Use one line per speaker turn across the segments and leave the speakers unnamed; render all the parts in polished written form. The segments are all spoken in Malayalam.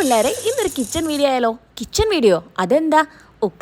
പിള്ളേരെ ഇന്നൊരു കിച്ചൺ വീഡിയോ ആയാലോ? കിച്ചൺ വീഡിയോ അതെന്താ?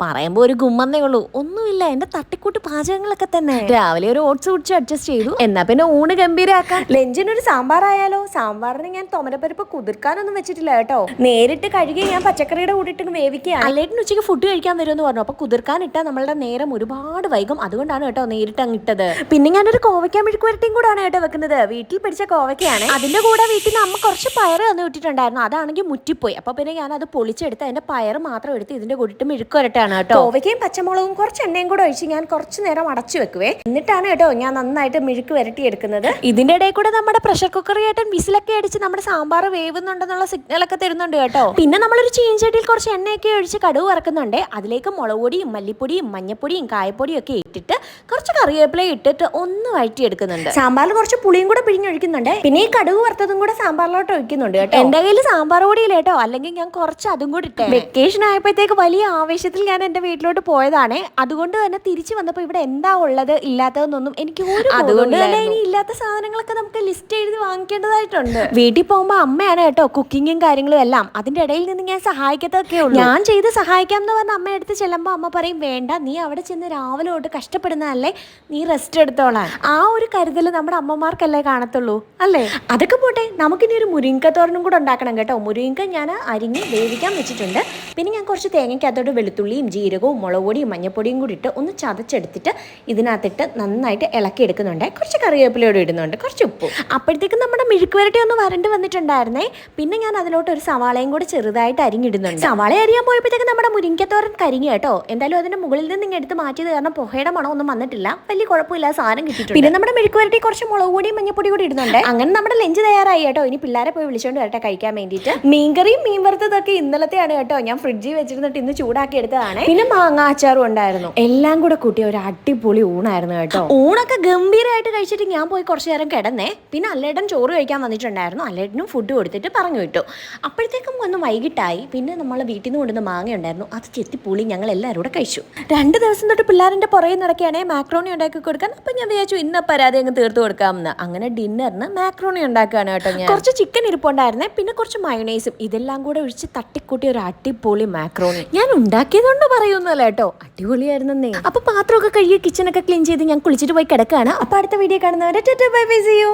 പറയുമ്പോൾ ഒരു ഗുമ്മെന്നേ ഉള്ളൂ, ഒന്നുമില്ല, എന്റെ തട്ടിക്കൂട്ട് പാചകങ്ങളൊക്കെ തന്നെ. രാവിലെ ഒരു ഓട്സ് കുടിച്ച് അഡ്ജസ്റ്റ് ചെയ്തു, എന്നാ പിന്നെ ഊണ് ഗംഭീരാക്കാം. ലഞ്ചിനൊരു സാമ്പാറായാലോ? സാമ്പാറിന് ഞാൻ തോമരപ്പരിപ്പ് കുതിർക്കാനൊന്നും വെച്ചിട്ടില്ല കേട്ടോ. നേരിട്ട് കഴുകി ഞാൻ പച്ചക്കറിയുടെ കൂടിയിട്ട് വേവിക്കുകയാണ്. അല്ലേട്ടിന് ഉച്ചയ്ക്ക് ഫുഡ് കഴിക്കാൻ വരുമെന്ന് പറഞ്ഞു. അപ്പൊ കുതിർക്കാനിട്ടാൽ നമ്മളുടെ നേരം ഒരുപാട് വൈകും, അതുകൊണ്ടാണ് കേട്ടോ നേരിട്ട് അങ്ങിട്ടത്. പിന്നെ ഞാനൊരു കോവയ്ക്കാൻ മെഴുക്ക് വരട്ടിയും കൂടാണ് കേട്ടോ വെക്കുന്നത്. വീട്ടിൽ പിടിച്ച കോവയ്ക്കാണ്. അതിന്റെ കൂടെ വീട്ടിൽ നിന്ന് അമ്മ കുറച്ച് പയറ് തന്നു വിട്ടിട്ടുണ്ടായിരുന്നു, അതാണെങ്കിൽ മുറ്റിപ്പോയി. അപ്പൊ പിന്നെ ഞാൻ അത് പൊളിച്ചെടുത്ത് അതിന്റെ പയറ് മാത്രം എടുത്ത് ഇതിന്റെ കൂടിയിട്ട് മെഴുക്ക് വരട്ടാണ് കേട്ടോ. കോവയ്ക്കയും പച്ചമുളകും കുറച്ച് എണ്ണയും കൂടെ ഒഴിച്ച് ഞാൻ കുറച്ച് നേരം അടച്ചു വെക്കുവേ. എന്നിട്ടാണ് കേട്ടോ ഞാൻ നന്നായിട്ട് മെഴുക്ക് വരട്ടി എടുക്കുന്നത്. ഇതിന്റെ ഇടയിൽ കൂടെ നമ്മുടെ പ്രഷർ കുക്കറിയായിട്ട് വിസിലൊക്കെ അടിച്ച് നമ്മുടെ സാമ്പാർ വേവുന്നുണ്ടെന്നുള്ള സിഗ്നലൊക്കെ തരുന്നുണ്ട് കേട്ടോ. പിന്നെ നമ്മളൊരു ചീൻചട്ടിയിൽ കുറച്ച് എണ്ണയൊക്കെ ഒഴിച്ച് കടുവ് വറക്കുന്നുണ്ട്. അതിലേക്ക് മുളക് പൊടിയും മല്ലിപ്പൊടിയും മഞ്ഞപ്പൊടിയും കായപ്പൊടിയും ഒക്കെ ഇട്ടിട്ട് കുറച്ച് കറിവേപ്പില ഇട്ടിട്ട് ഒന്ന് വഴറ്റി എടുക്കുന്നുണ്ട്. സാമ്പാറിൽ കുറച്ച് പുളിയും കൂടെ പിഴിഞ്ഞൊഴിക്കുന്നുണ്ട്. പിന്നെ ഈ കടുവ് വറുത്തതും കൂടെ സാമ്പാറിലോട്ട് ഒഴിക്കുന്നുണ്ട് കേട്ടോ. എന്റെ കയ്യിൽ സാമ്പാർ പൊടിയില്ല കേട്ടോ, അല്ലെങ്കിൽ ഞാൻ കുറച്ച് അതും കൂടി ഇട്ടേ. വെക്കേഷൻ ആയപ്പോഴത്തേക്ക് വലിയ ആവേശത്തിൽ ഞാൻ എന്റെ വീട്ടിലോട്ട് പോയതാണ്. അതുകൊണ്ട് തന്നെ തിരിച്ചു വന്നപ്പോൾ ഇവിടെ എന്താ ഉള്ളത് ഇല്ലാത്തതെന്നൊന്നും എനിക്ക് അതുകൊണ്ട് തന്നെ ഇനി ഇല്ലാത്ത സാധനങ്ങളൊക്കെ നമുക്ക് ലിസ്റ്റ് എഴുതി വാങ്ങിക്കേണ്ടതായിട്ടുണ്ട്. വീട്ടിൽ പോകുമ്പോൾ അമ്മയാണ് കേട്ടോ കുക്കിങ്ങും കാര്യങ്ങളും എല്ലാം. അതിന്റെ ഇടയിൽ നിന്ന് ഞാൻ സഹായിക്കത്തൊക്കെ ഉള്ളൂ. ഞാൻ ചെയ്ത് സഹായിക്കാം എന്ന് പറഞ്ഞ അമ്മ എടുത്ത് ചെല്ലുമ്പോൾ അമ്മ പറയും, വേണ്ട, നീ അവിടെ ചെന്ന് രാവിലെ തൊട്ട് കഷ്ടപ്പെടുന്നതല്ലേ, നീ റെസ്റ്റ് എടുത്തോളാൻ. ആ ഒരു കരുതൽ നമ്മുടെ അമ്മമാർക്കല്ലേ കാണത്തുള്ളൂ അല്ലേ? അതൊക്കെ പോട്ടെ, നമുക്കിനി ഒരു മുരിങ്ങത്തോരനും കൂടെ ഉണ്ടാക്കണം കേട്ടോ. മുരിങ്ങ ഞാൻ അരിഞ്ഞ് വേവിക്കാൻ വെച്ചിട്ടുണ്ട്. പിന്നെ ഞാൻ കുറച്ച് തേങ്ങയ്ക്കകത്തോട്ട് വെളുത്തുള്ളിയും ജീരകവും മുളക് പൊടിയും മഞ്ഞപ്പൊടിയും കൂടി ഇട്ട് ഒന്ന് ചതച്ചെടുത്തിട്ട് ഇതിനകത്തിട്ട് നന്നായിട്ട് ഇളക്കി എടുക്കുന്നുണ്ട്. കുറച്ച് കറിവേപ്പിലയോട് ഇടുന്നുണ്ട്, കുറച്ച് ഉപ്പും. അപ്പോഴത്തേക്കും നമ്മുടെ മെഴുക്ക് വരട്ടി ഒന്ന് വരണ്ട് വന്നിട്ടുണ്ടായിരുന്നേ. പിന്നെ ഞാൻ അതിലോട്ട് ഒരു സവാളയും കൂടി ചെറുതായിട്ട് അരിഞ്ഞിടുന്നുണ്ട്. സവാള അരിയാൻ പോയപ്പോഴത്തേക്കും നമ്മുടെ മുരിങ്ങത്തോരൻ കരിഞ്ഞു കേട്ടോ. എന്തായാലും അതിന്റെ മുകളിൽ നിന്ന് ഇങ്ങനെ എടുത്ത് മാറ്റിയത് കാരണം പുകയുടെ മണമൊന്നും വന്നിട്ടില്ല, വലിയ കുഴപ്പമില്ല, സാധനം കിട്ടിയിട്ടുണ്ട്. പിന്നെ നമ്മുടെ മെഴുക്ക് വരട്ടി കുറച്ച് മുളക് പൊടിയും മഞ്ഞപ്പൊടി കൂടി ഇടുന്നുണ്ട്. അങ്ങനെ നമ്മുടെ ലഞ്ച് തയ്യാറായി കേട്ടോ. ഇനി പിള്ളേരെ പോയി വിളിച്ചോണ്ട് വരട്ടെ കഴിക്കാൻ വേണ്ടിയിട്ട്. മീൻകറിയും മീൻ വറുത്തതൊക്കെ ഇന്നലത്തെയാണ് കേട്ടോ. ഞാൻ ഫ്രിഡ്ജിൽ വെച്ചിരുന്നിട്ട് ഇന്ന് ചൂടാക്കി എടുത്തതാണ്. പിന്നെ മാങ്ങ അച്ചാറും ഉണ്ടായിരുന്നു. എല്ലാം കൂടെ കൂട്ടിയ ഒരു അടിപൊളി ഊണായിരുന്നു കേട്ടോ. ഊണൊക്കെ ഗംഭീരമായിട്ട് കഴിച്ചിട്ട് ഞാൻ പോയി കുറച്ചു നേരം കിടന്നേ. പിന്നെ അല്ലേട്ടൻ ചോറ് കഴിക്കാൻ വന്നിട്ടുണ്ടായിരുന്നു. അല്ലേട്ടനും ഫുഡ് കൊടുത്തിട്ട് പറഞ്ഞു വിട്ടു. അപ്പോഴത്തേക്കും ഒന്ന് വൈകിട്ടായി. പിന്നെ നമ്മൾ വീട്ടിൽ നിന്ന് കൊണ്ടുവന്ന മാങ്ങ ഉണ്ടായിരുന്നു, അത് ചെത്തിപ്പൂളി ഞങ്ങൾ എല്ലാവരും കൂടെ കഴിച്ചു. 2 ദിവസം തൊട്ട് പിള്ളേരുടെ പുറകെ നടക്കുകയാണെങ്കിൽ മാക്രോണി ഉണ്ടാക്കി കൊടുക്കാൻ. അപ്പം ഞാൻ വിചാരിച്ചു ഇന്ന പരാതി അങ്ങ് തീർത്ത് കൊടുക്കാമെന്ന്. അങ്ങനെ ഡിന്നറിന് മാക്രോണി ഉണ്ടാക്കുകയാണ് കേട്ടോ. ഞാൻ കുറച്ച് ചിക്കൻ ഇരിപ്പുണ്ടായിരുന്നേ, പിന്നെ കുറച്ച് മയോണൈസും ഇതെല്ലാം കൂടെ ഒഴിച്ച് തട്ടിക്കൂട്ടി ഒരു അടിപൊളി മാക്രോണി ഞാൻ ഉണ്ടാക്കിയതുകൊണ്ട് പറയുന്നല്ലോ കേട്ടോ. അടിപൊളിയായിരുന്നേ. അപ്പൊ പാത്രമൊക്കെ കഴുകി കിച്ചണൊക്കെ ക്ലീൻ ചെയ്ത് ഞാൻ കുളിച്ചിട്ട് പോയി കിടക്കുകയാണ്. അപ്പൊ അടുത്ത വീഡിയോ കാണുന്നവരെ ബൈ ബൈ, സീ യു.